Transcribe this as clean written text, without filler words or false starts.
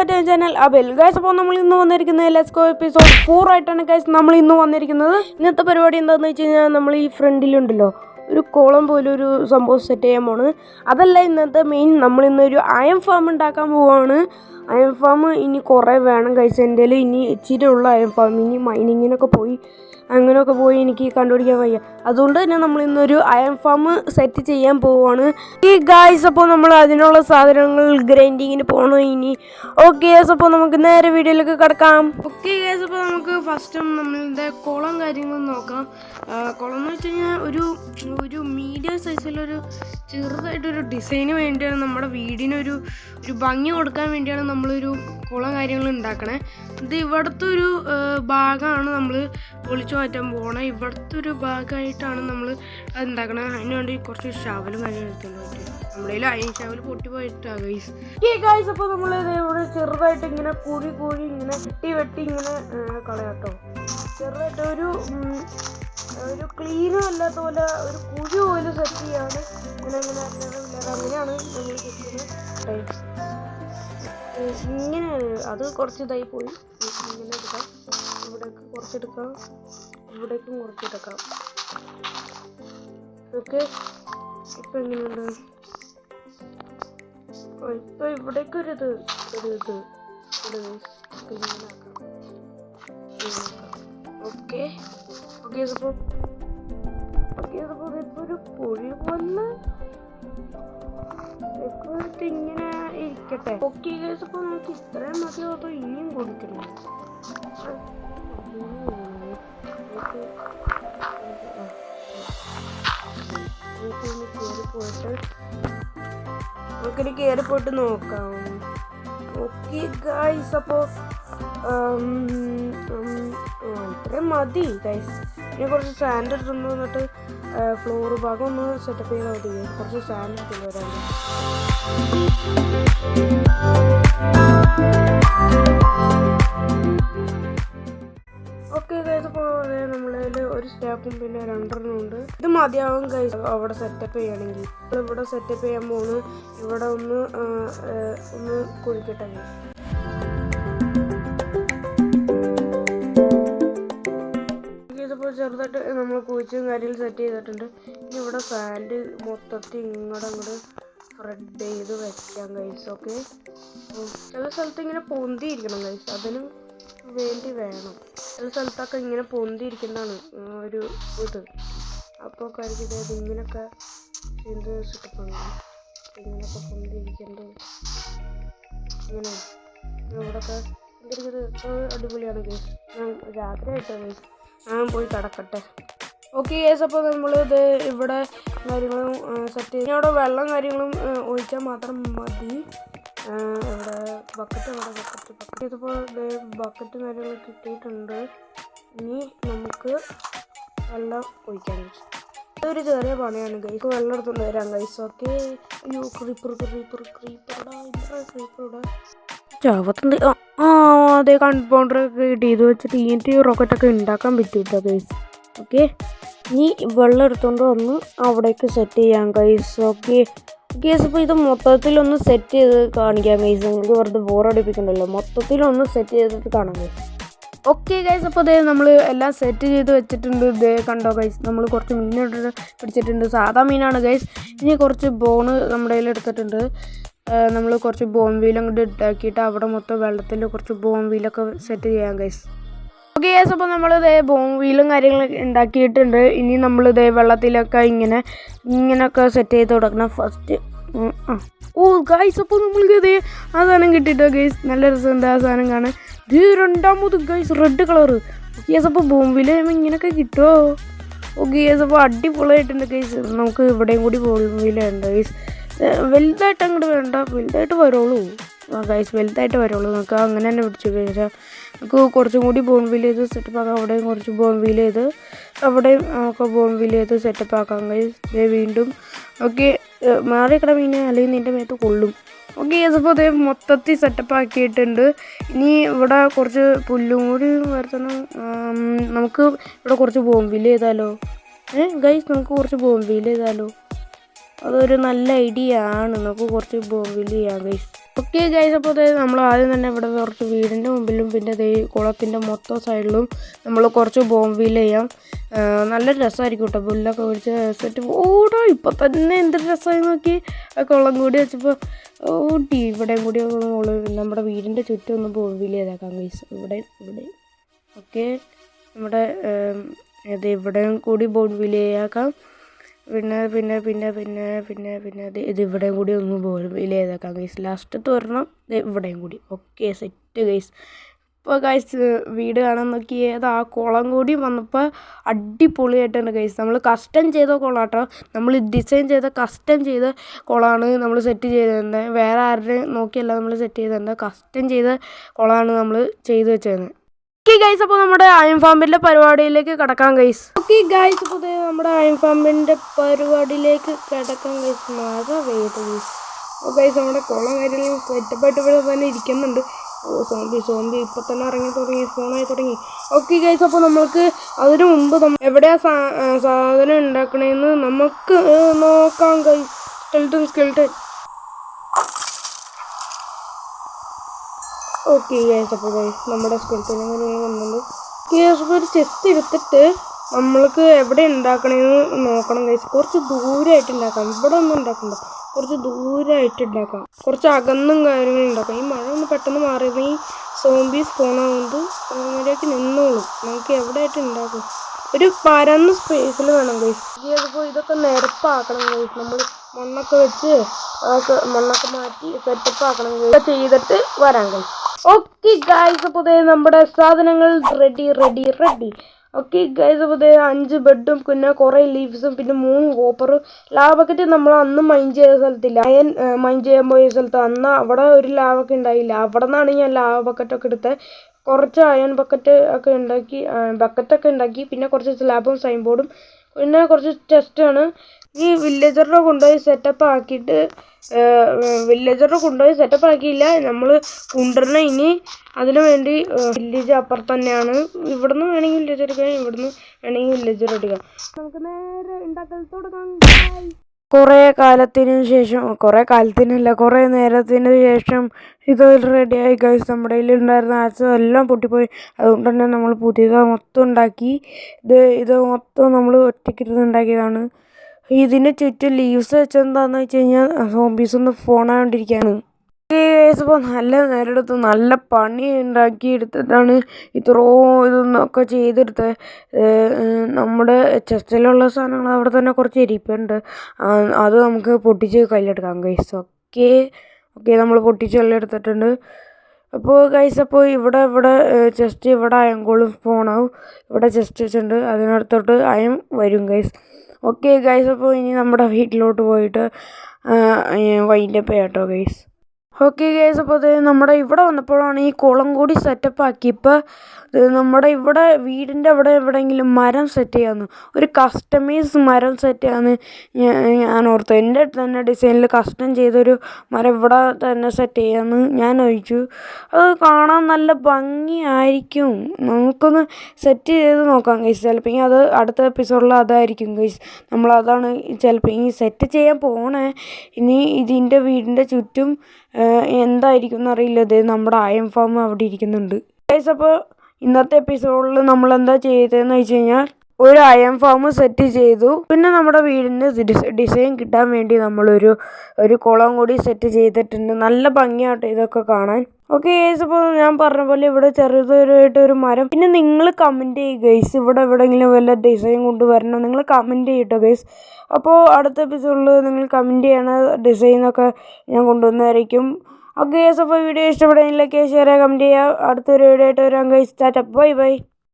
Back to channel അബെൽ guys. അപ്പോൾ നമ്മൾ ഇന്ന് വന്നിരിക്കുന്നത് ലെറ്റ്സ് ഗോ എപ്പിസോഡ് 4 ആയിട്ടാണ് ഗൈസ് നമ്മൾ ഇന്ന് വന്നിരിക്കുന്നത്. ഇന്നത്തെ പരിപാടി എന്താണെന്ന് വെച്ച് കഴിഞ്ഞാൽ നമ്മൾ ഈ ഫ്രണ്ടിലുണ്ടല്ലോ ഒരു കോളം പോലെ ഒരു സംഭവം സെറ്റ് ചെയ്യാൻ പോണ്. അതല്ല ഇന്നത്തെ മെയിൻ, നമ്മൾ ഇന്നൊരു അയൺ ഫാം ഉണ്ടാക്കാൻ പോവാണ്. അയൺ ഫാം ഇനി കുറേ വേണം ഗൈസ്. എൻ്റെ ഇനി ഇച്ചിരി ഉള്ള അയൺ ഫാം, ഇനി മൈനിങ്ങിനൊക്കെ പോയി അങ്ങനെയൊക്കെ പോയി എനിക്ക് കണ്ടുപിടിക്കാൻ വയ്യ. അതുകൊണ്ട് തന്നെ നമ്മൾ ഇന്നൊരു അയൺ ഫാം സെറ്റ് ചെയ്യാൻ പോവുകയാണ് ഈ ഗൈസ്. അപ്പോൾ നമ്മൾ അതിനുള്ള സാധനങ്ങൾ ഗ്രൈൻഡിങ്ങിന് പോകണം ഇനി. ഓക്കെ ഗൈസ്, അപ്പോൾ നമുക്ക് നേരെ വീഡിയോയിലേക്ക് കിടക്കാം. ഓക്കെ ഗൈസ്, അപ്പോൾ നമുക്ക് ഫസ്റ്റും നമ്മളുടെ കുളം കാര്യങ്ങളും നോക്കാം. കുളം എന്ന് വെച്ച് കഴിഞ്ഞാൽ ഒരു മീഡിയം സൈസിലൊരു ചെറുതായിട്ടൊരു ഡിസൈന് വേണ്ടിയാണ്, നമ്മുടെ വീടിനൊരു ഭംഗി കൊടുക്കാൻ വേണ്ടിയാണ് നമ്മളൊരു കുളം കാര്യങ്ങൾ ഉണ്ടാക്കണേ. ഇത് ഇവിടുത്തെ ഒരു ഭാഗമാണ് നമ്മൾ പൊളിച്ചു മാറ്റാൻ പോകണം. ഇവിടുത്തെ ഒരു ഭാഗമായിട്ടാണ് നമ്മൾ അത് ഉണ്ടാക്കണത്. അതിന് വേണ്ടി കുറച്ച് ഷവലും കാര്യം എടുത്തുകൊണ്ട് പറ്റും. നമ്മുടെ അയൺ ഷവൽ പൊട്ടി പോയിട്ടാണ് ഗൈസ്. ഗൈസ്, അപ്പോൾ നമ്മൾ ഇവിടെ ചെറുതായിട്ട് ഇങ്ങനെ കുഴി ഇങ്ങനെ വെട്ടി ഇങ്ങനെ കളയാട്ടോ. ചെറുതായിട്ട് ഒരു ക്ലീനും അല്ലാത്ത പോലെ ഒരു കുഴി പോലെ സെറ്റ് ചെയ്യാണ്. അങ്ങനെയാണ് നമ്മൾ ചെയ്യുന്നത്. ഇങ്ങനെ അത് കുറച്ച് ഇതായി പോയി. ഇങ്ങനെ എടുക്കാം, ഇവിടേക്ക് കുറച്ചെടുക്കാം, ഇവിടേക്കും കുറച്ചെടുക്കാം. ഓക്കെ, ഇപ്പം എങ്ങനെയുണ്ട്? ഇപ്പം ഇവിടേക്ക് ഒരു ഓക്കെ ഒരു കുഴി പോലെ ഇങ്ങനെ ഇരിക്കട്ടെ. ഓക്കെ ഗൈസ്, അപ്പോൾ നമുക്ക് ഇത്രയും മതിയോ അതോ ഇനിയും കൊടുക്കണം? നമുക്കിനി കയറി പോയിട്ട് നോക്കാം. ഓക്കെ ഗൈസ്, അപ്പോൾ ഇത്രയും മതി ഗൈസ്. ഇനി കുറച്ച് സാൻഡ് എടുത്തുകൊണ്ട് വന്നിട്ട് ഫ്ലോർ ഭാഗം ഒന്ന് സെറ്റപ്പ് ചെയ്താൽ മതി. കുറച്ച് സാൻഡ് എടുത്തുകൊണ്ട് വരാൻ. ഓക്കെ ഗൈസ്, അപ്പോൾ നമ്മളതിൽ ഒരു സ്റ്റെപ്പും പിന്നെ 2 ഉണ്ട്. ഇത് മതിയാവും ഗൈസ് അവിടെ സെറ്റപ്പ് ചെയ്യണമെങ്കിൽ. ഇവിടെ സെറ്റപ്പ് ചെയ്യാൻ പോകുന്നു. ഇവിടെ ഒന്ന് കുഴിക്കട്ടെ ഗൈസ്. ഇതിപ്പോൾ ചെറുതായിട്ട് നമ്മൾ കുഴിച്ചും കാര്യങ്ങൾ സെറ്റ് ചെയ്തിട്ടുണ്ട്. ഇനി ഇവിടെ സാൻഡ് മൊത്തത്തിൽ അങ്ങോട്ട് സ്പ്രെഡ് ചെയ്ത് വെക്കാം ഗൈസ്. ഓക്കെ, ചില സ്ഥലത്ത് ഇങ്ങനെ പൊന്തിയിരിക്കണം ഗൈസ്, അതിനും വേണ്ടി വേണം. ചില സ്ഥലത്തൊക്കെ ഇങ്ങനെ പൊന്തിയിരിക്കുന്നതാണ് ഒരു ഇത്. അപ്പോൾ കരുതി ഇങ്ങനെയൊക്കെ എന്ത് സെറ്റപ്പാണ് ഇങ്ങനെയൊക്കെ പൊന്തിയിരിക്കുന്നത്. ഇങ്ങനെ ഇവിടെയൊക്കെ എന്തിരിക്കുന്നത് അടിപൊളിയാണ് ഗൈസ്. ഞാൻ രാത്രിയായിട്ടോ ഗൈസ്, ഞാൻ പോയി കിടക്കട്ടെ. ഓക്കെ ഗൈസ്, അപ്പോൾ നമ്മളിത് ഇവിടെ കാര്യങ്ങളും സെറ്റ് ചെയ്ത് അവിടെ വെള്ളം കാര്യങ്ങളും ഒഴിച്ചാൽ മാത്രം മതി. ഇവിടെ ബക്കറ്റ് ഇതിപ്പോൾ ബക്കറ്റ് കാര്യങ്ങൾ കിട്ടിയിട്ടുണ്ട്. ഇനി നമുക്ക് വെള്ളം ഒഴിക്കാൻ വെച്ചു. ഇതൊരു ചെറിയ പണിയാണ് ഗൈസ്. വെള്ളം എടുത്തുകൊണ്ട് വരാം ഗൈസ്. ഓക്കെ, ക്രീപ്പറുടെ ചാവത്തുണ്ട്. അതേ കൺപൗണ്ടറൊക്കെ കിട്ടി. ഇത് വെച്ചിട്ട് TNT റോക്കറ്റൊക്കെ ഉണ്ടാക്കാൻ പറ്റൂട്ടോ ഗൈസ്. ഓക്കെ, ഇനി വെള്ളം എടുത്തുകൊണ്ട് വന്ന് അവിടേക്ക് സെറ്റ് ചെയ്യാം ഗൈസ്. ഓക്കെ ഗൈസ്, അപ്പോൾ ഇത് മൊത്തത്തിലൊന്ന് സെറ്റ് ചെയ്ത് കാണിക്കാം ഗൈസ്. നിങ്ങൾക്ക് വെറുതെ ബോറടിപ്പിക്കണ്ടല്ലോ, മൊത്തത്തിലൊന്ന് സെറ്റ് ചെയ്തിട്ട് കാണാം ഗൈസ്. ഓക്കെ ഗൈസ്, അപ്പോൾ ഇതേ നമ്മൾ എല്ലാം സെറ്റ് ചെയ്ത് വെച്ചിട്ടുണ്ട്. ഇതേ കണ്ടോ ഗൈസ്, നമ്മൾ കുറച്ച് മീൻ പിടിച്ചിട്ടുണ്ട്. സാധാ മീനാണ് ഗൈസ്. ഇനി കുറച്ച് ബോണ് നമ്മുടെ കയ്യിൽ എടുത്തിട്ടുണ്ട്. നമ്മൾ കുറച്ച് ബോംബീൽ അങ്ങോട്ട് ഇട്ടാക്കിയിട്ട് അവിടെ മൊത്തം വെള്ളത്തിൽ കുറച്ച് ബോംബീലൊക്കെ സെറ്റ് ചെയ്യാം ഗൈസ്. ഓക്കെ ഗൈസ്, അപ്പോൾ നമ്മളിതേ ബോംബീലും കാര്യങ്ങളൊക്കെ ഉണ്ടാക്കിയിട്ടുണ്ട്. ഇനി നമ്മളിതേ വെള്ളത്തിലൊക്കെ ഇങ്ങനെയൊക്കെ സെറ്റ് ചെയ്ത് കൊടുക്കണം ഫസ്റ്റ്. ഓ ഗൈസ്, അപ്പോൾ നമ്മൾക്ക് ഇതേ ആ സാധനം കിട്ടിയിട്ടോ ഗൈസ്. നല്ല രസമുണ്ട് ആ സാധനം കാണാൻ. ഇത് രണ്ടാമത് ഗൈസ് റെഡ് കളറ്. ഗൈസ്, അപ്പോൾ ബോംബീൽ ഇങ്ങനെയൊക്കെ കിട്ടുമോ? ഓക്കെ ഗൈസ്, അപ്പോൾ അടിപൊളിയായിട്ടുണ്ട് ഗൈസ്. നമുക്ക് ഇവിടെയും കൂടി ബോംബീലുണ്ട് ഗൈസ്. വലുതായിട്ട് അങ്ങോട്ട് വേണ്ട, വലുതായിട്ട് വരുള്ളൂ ഗൈസ്, വലുതായിട്ട് വരുള്ളൂ. നമുക്ക് അങ്ങനെ തന്നെ പിടിച്ചു കഴിഞ്ഞാൽ നമുക്ക് കുറച്ചും കൂടി ബോൺവീൽ ചെയ്ത് സെറ്റപ്പ് ആക്കാം. അവിടെയും കുറച്ച് ബോൺവീൽ ചെയ്ത് അവിടെയും ഒക്കെ ബോൺവീൽ ചെയ്ത് സെറ്റപ്പ് ആക്കാം ഗൈസ്. വീണ്ടും ഓക്കെ, മാറിക്കട മീനെ അല്ലെങ്കിൽ നിൻ്റെ മേത്ത് കൊള്ളും. ഓക്കെ ഗൈസ്, അപ്പോൾ അതേ മൊത്തത്തിൽ സെറ്റപ്പ് ആക്കിയിട്ടുണ്ട്. ഇനി ഇവിടെ കുറച്ച് പുല്ലും കൂടി വരുത്തണം. നമുക്ക് ഇവിടെ കുറച്ച് ബോൺവീൽ ചെയ്താലോ ഗൈസ്? നമുക്ക് കുറച്ച് ബോൺവീൽ ചെയ്താലോ? അതൊരു നല്ല ഐഡിയ ആണ്. നമുക്ക് കുറച്ച് ബോംബിൽ ചെയ്യാം ഗൈസ്. ഓക്കെ ഗൈസ്, അപ്പോൾ അതായത് നമ്മൾ ആദ്യം തന്നെ ഇവിടെ കുറച്ച് വീടിൻ്റെ മുമ്പിലും പിന്നെ കുളത്തിൻ്റെ മൊത്തം സൈഡിലും നമ്മൾ കുറച്ച് ബോംബിൽ ചെയ്യാം. നല്ല രസമായിരിക്കും കേട്ടോ. പുല്ലൊക്കെ പിടിച്ച് സെറ്റ് ഓടാ. ഇപ്പം തന്നെ എന്തൊരു രസമായി നോക്കി. ആ കുളം കൂടി വെച്ചപ്പോൾ ഓടി ഇവിടെയും കൂടി നമ്മുടെ വീടിൻ്റെ ചുറ്റും ഒന്ന് ബോംബിൽ ചെയ്തേക്കാം ഗൈസ്. ഇവിടെ ഓക്കെ, നമ്മുടെ ഇവിടെയും കൂടി ബോംബിൽ ചെയ്യാക്കാം. പിന്നെ ഇത് ഇവിടെയും കൂടി ഒന്ന് ബോംബിൽ ചെയ്തേക്കാം ഗൈസ്. ലാസ്റ്റത്തെ ഒരെണ്ണം ഇവിടെയും കൂടി. Okay, set guys. ഇപ്പോൾ ഗൈസ് വീട് കാണാൻ നോക്കിയത് ആ കുളം കൂടി വന്നപ്പോൾ അടിപൊളിയായിട്ടുണ്ട് ഗൈസ്. നമ്മൾ കസ്റ്റം ചെയ്ത കുളം കേട്ടോ. നമ്മൾ ഡിസൈൻ ചെയ്ത കസ്റ്റം ചെയ്ത കുളമാണ് നമ്മൾ സെറ്റ് ചെയ്തിരുന്നത്. വേറെ ആരുടെയും നോക്കിയല്ല നമ്മൾ സെറ്റ് ചെയ്തിരുന്നത്. കസ്റ്റം ചെയ്ത കുളമാണ് നമ്മൾ ചെയ്ത് വെച്ചിരുന്നത്. ഓക്കെ ഗൈസ്, അപ്പോൾ നമ്മുടെ അയം ഫാമിൻ്റെ പരിപാടിയിലേക്ക് കിടക്കാം ഗൈസ്. ഓക്കെ ഗൈസ്, അപ്പോൾ നമ്മുടെ അയം ഫാമിൻ്റെ പരിപാടിയിലേക്ക് കിടക്കാം ഗൈസ്. മഴ പെയ്ത് ഗൈസ്. അപ്പോൾ ഗൈസ് നമ്മുടെ കുളം കാര്യങ്ങളും സെറ്റപ്പായിട്ട് ഇവിടെ തന്നെ ഇരിക്കുന്നുണ്ട്. സോംബി ഇപ്പം തന്നെ ഇറങ്ങി തുടങ്ങി, ഫോണായി തുടങ്ങി. ഓക്കെ ഗൈസ്, അപ്പോൾ നമുക്ക് അതിനു മുമ്പ് എവിടെയാ സാധനം ഉണ്ടാക്കണേന്ന് നമുക്ക് നോക്കാം ഗൈസ്. സ്കെൽട്ടൺ ഓക്കെ ഗൈസ്, അപ്പോൾ ഗൈസ് നമ്മുടെ സ്കെൽട്ടനെ വന്നുണ്ട്. ഗൈസ് അപ്പോൾ ഒരു ചെസ്റ്റ് എടുത്തിട്ട് നമ്മൾക്ക് എവിടെ ഉണ്ടാക്കണമെന്ന് നോക്കണം ഗൈസ്. കുറച്ച് ദൂരമായിട്ട് ഉണ്ടാക്കാം. ഇവിടെ ഒന്നും ഉണ്ടാക്കണ്ട, കുറച്ച് ദൂരമായിട്ട് ഉണ്ടാക്കാം. കുറച്ച് അകന്നും കാര്യങ്ങളും ഉണ്ടാക്കാം. ഈ മഴ ഒന്ന് പെട്ടെന്ന് മാറിയത് ഈ സോംബീസ് ഫോണാവുന്നത് അങ്ങനെയൊക്കെ നിന്നോളും. നമുക്ക് എവിടെ ആയിട്ട് ഉണ്ടാക്കും. ഒരു പരന്ന സ്പേസിൽ വേണം ഗൈസ്. അപ്പോൾ ഇതൊക്കെ നിരപ്പാക്കണം ഗൈസ്. നമ്മൾ മണ്ണൊക്കെ വെച്ച് മണ്ണൊക്കെ മാറ്റി സെറ്റപ്പ് ആക്കണം ഗൈസ്. ചെയ്തിട്ട് വരാം ഗൈസ്. ഓക്കെ ഗൈസ്, അപ്പോൾ നമ്മുടെ സാധനങ്ങൾ റെഡി. ഓക്കെ ഗൈസ്, അപ്പോൾ 5 ബെഡും പിന്നെ കുറേ ലീവ്സും പിന്നെ 3 കോപ്പറും. ലാവബക്കറ്റ് നമ്മൾ അന്ന് മൈൻ ചെയ്ത സ്ഥലത്തില്ല, അയൻ മൈൻ ചെയ്യാൻ പോയ സ്ഥലത്ത് അന്ന് അവിടെ ഒരു ലാവൊക്കെ ഉണ്ടായില്ല. അവിടെ നിന്നാണ് ഞാൻ ലാവ ബക്കറ്റൊക്കെ എടുത്തത്. കുറച്ച് അയൺ ബക്കറ്റൊക്കെ ഉണ്ടാക്കി പിന്നെ കുറച്ച് സ്ലാബും സൈൻ ബോർഡും പിന്നെ കുറച്ച് ടെസ്റ്റാണ്. ഈ വില്ലേജറിനെ കൊണ്ടുപോയി സെറ്റപ്പ് ആക്കിയിട്ട് സെറ്റപ്പ് ആക്കിയില്ല, നമ്മൾ കൊണ്ടുവരണ ഇനി അതിനു വേണ്ടി വില്ലേജ് അപ്പുറത്ത് തന്നെയാണ്. ഇവിടുന്ന് വേണമെങ്കിൽ വില്ലേജർ എടുക്കാം, ഇവിടുന്ന് വേണമെങ്കിൽ വില്ലേജർ എടുക്കാം. നമുക്ക് നേരെ ഉണ്ടാക്കൽ തുടങ്ങാം. കുറേ നേരത്തിന് ശേഷം ഇത് റെഡിയായി ഗൈസ്. നമ്മുടെ കയ്യിൽ ഉണ്ടായിരുന്ന ആർട്സ് എല്ലാം പൊട്ടിപ്പോയി. അതുകൊണ്ട് തന്നെ നമ്മൾ പുതിയത് മൊത്തം ഉണ്ടാക്കി. ഇത് മൊത്തം നമ്മൾ ഒറ്റയ്ക്കിരുന്ന് ഉണ്ടാക്കിയതാണ്. ഇതിന് ചുറ്റും ലീവ്സ് വെച്ചെന്താണെന്ന് വെച്ച് കഴിഞ്ഞാൽ സോംബീസ് ഒന്ന് ഫോണാകൊണ്ടിരിക്കുകയാണ്. ഇപ്പോൾ നല്ല നേരെടുത്ത് നല്ല പണി ഉണ്ടാക്കി എടുത്തിട്ടാണ് ഇതൊന്നൊക്കെ ചെയ്തെടുത്തത്. നമ്മുടെ ചെസ്റ്റിലുള്ള സാധനങ്ങൾ അവിടെ തന്നെ കുറച്ച് ഇരിപ്പുണ്ട്. അത് നമുക്ക് പൊട്ടിച്ച് കയ്യിലെടുക്കാം ഗൈസ്. ഓക്കെ നമ്മൾ പൊട്ടിച്ച് കയ്യിലെടുത്തിട്ടുണ്ട്. അപ്പോൾ ഗൈസ്, അപ്പോൾ ഇവിടെ ചെസ്റ്റ് ഇവിടെ അയങ്കോളും ഫോണാവും. ഇവിടെ ചെസ്റ്റ് വെച്ചിട്ടുണ്ട്, അതിനടുത്തോട്ട് അയം വരും ഗൈസ്. ഓക്കെ ഗൈസ്, അപ്പോൾ ഇനി നമ്മുടെ വീട്ടിലോട്ട് പോയിട്ട് വൈൻഡപ്പ് ചെയ്യാം കേട്ടോ ഗൈസ്. ഓക്കെ ഗൈസ്, അപ്പോൾ നമ്മുടെ ഇവിടെ വന്നപ്പോഴാണ് ഈ കുളം കൂടി സെറ്റപ്പ് ആക്കിയപ്പോൾ നമ്മുടെ ഇവിടെ വീടിൻ്റെ അവിടെ എവിടെയെങ്കിലും മരം സെറ്റ് ചെയ്യാമെന്ന്, ഒരു കസ്റ്റമൈസ് മരം സെറ്റ് ചെയ്യാമെന്ന് ഞാൻ ഓർത്തു. എൻ്റെ തന്നെ ഡിസൈനിൽ കസ്റ്റം ചെയ്തൊരു മരം ഇവിടെ തന്നെ സെറ്റ് ചെയ്യാമെന്ന് ഞാൻ ചോദിച്ചു. അത് കാണാൻ നല്ല ഭംഗിയായിരിക്കും. നമുക്കൊന്ന് സെറ്റ് ചെയ്ത് നോക്കാം ഗൈസ്. ചിലപ്പോൾ അത് അടുത്ത എപ്പിസോഡിൽ അതായിരിക്കും ഗൈസ്. നമ്മളതാണ് ചിലപ്പോൾ സെറ്റ് ചെയ്യാൻ പോണേ. ഇനി ഇതിൻ്റെ വീടിൻ്റെ ചുറ്റും എന്തായിരിക്കും എന്നറിയില്ല. നമ്മുടെ അയം ഫാം അവിടെ ഇരിക്കുന്നുണ്ട് ഗൈസ്. അപ്പോൾ ഇന്നത്തെ എപ്പിസോഡിൽ നമ്മൾ എന്താ ചെയ്തതെന്ന് വെച്ച് കഴിഞ്ഞാൽ ഒരു അയം ഫാം സെറ്റ് ചെയ്തു. പിന്നെ നമ്മുടെ വീടിന് ഡിസൈൻ കിട്ടാൻ വേണ്ടി നമ്മളൊരു കുളം കൂടി സെറ്റ് ചെയ്തിട്ടുണ്ട്. നല്ല ഭംഗിയാട്ടോ ഇതൊക്കെ കാണാൻ. ഓക്കെ ഗൈസ്, അപ്പോൾ ഞാൻ പറഞ്ഞ പോലെ ഇവിടെ ചെറുതായിട്ടൊരു മരം. പിന്നെ നിങ്ങൾ കമൻറ്റ് ചെയ്യുക ഗൈസ്, ഇവിടെ എവിടെയെങ്കിലും വല്ല ഡിസൈൻ കൊണ്ടുവരണം നിങ്ങൾ കമൻറ്റ് ചെയ്യട്ടോ ഗൈസ്. അപ്പോൾ അടുത്ത എപ്പിസോഡിൽ നിങ്ങൾ കമൻറ്റ് ചെയ്യണ ഡിസൈനൊക്കെ ഞാൻ കൊണ്ടുവന്നതായിരിക്കും. ഓക്കെ ഗൈസ്, അപ്പോൾ വീഡിയോ ഇഷ്ടപ്പെടുന്നതിലൊക്കെ ഷെയർ ചെയ്യുക, കമൻറ്റ് ചെയ്യുക. അടുത്തൊരു വീഡിയോ ആയിട്ട് വരാം ഗൈസ്. ടാറ്റ, ബൈ.